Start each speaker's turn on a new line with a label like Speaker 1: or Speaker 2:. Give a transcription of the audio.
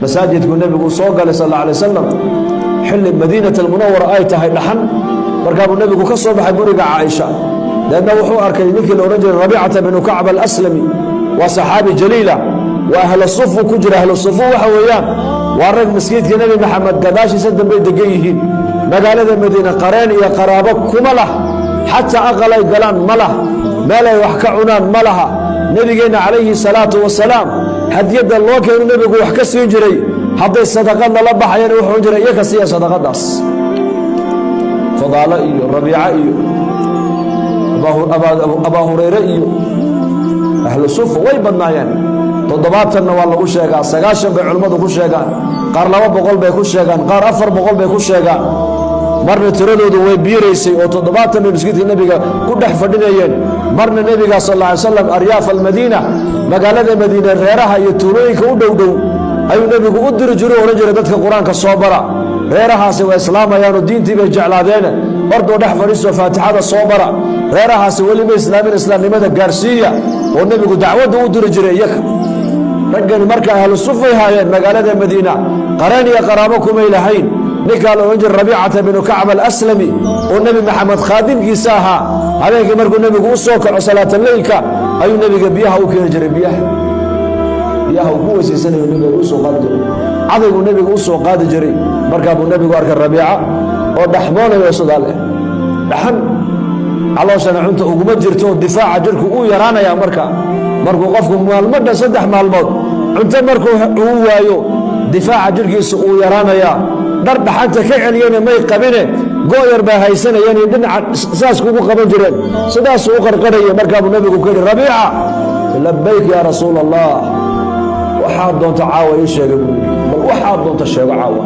Speaker 1: masaajidku nebigu soo galay sal alla alay wasalam xilli madiinat almunawara ay tahay dhaxan markaabuu nebigu ka soo baxay guriga caaisha deedna wuxuu arkay ninkii la odhan jiray rabiicata binu kacb alaslami waa saxaabi jaliila waa ahlu sufu ku jira ahlu sufu waxa weeyaan waa rag maskiidka nebi maxamed gadaashiisa dambey degan yihiin magaalada madiina qareen iyo qaraabo kuma lah xataa aqal ay galaan ma lah meel ay wax ka cunaan ma laha nebigeenna calayhi salaatu wasalaam hadiyadda loo keenu nebigu wax ka siin jiray hadday sadaqad lala baxayaan wuxuu jiray iyo ka siiya sadaqadaas fadaalo iyo rabiica iyo abaa hurayre iyo ahlu sufa way badnaayeen 70 waa lagu sheegaa 90 bay culimmadu ku sheegaan qaar 200 bay ku sheegaan qaar 400 bay ku sheegaan marna tiradoodu way biiraysay oo 70 bay masjidka nabiga ku dhex fadhinayeen marna nabiga sallallahu alayhi wasallam aryaaf almadiina magaalada madiina reeraha iyo tuulooyinka u dhow dhow ayuu nabigu u diri jiray oo rajul dadka quraanka soo bara reerahaasi waa islaamayaan oo diintii bay jeclaadeen bardoo dhex fadhiiso faatixada soo bara reerahaasi waliba islaamnimada gaarsiiya oo nabigu dacwada u diri jiray iyaga raggan marka ahlu sufay haayeen magaalada madiina qareen iyo qaraabo kuma ilahayn ninka la oran jiray rabiicata binu kacb alaslami oo nabi maxamed khaadimkiisa ahaa habeenkii markuu nabigu u soo kaco salaata leylka ayuu nabiga biyaha u keeni jiray biyaha ugu weysaysanayuu nabiga u soo qaadi jiray cadaygu nabigu u soo qaadi jiray markaa buu nabigu arkay rabiica oo dhaxmoonaya sadaale dhaxan calooshana cunta uguma jirto difaaca jirku uu yaraanaya markuu qofku maalmadha 3 maalmood cunto markuu uu waayo difaaca jirkiisa uu yaraanaya dhar dhaxanta ka celiyeen may qabine gooyar baa haysanayeen dhinaca saas kugu qaban jireen sidaas uu qarqarayay markaa buu nabigu ku yiri rabiica labbayk ya rasuul allah waxa doonta caawa ii sheegay bal waxa doonta sheego caawa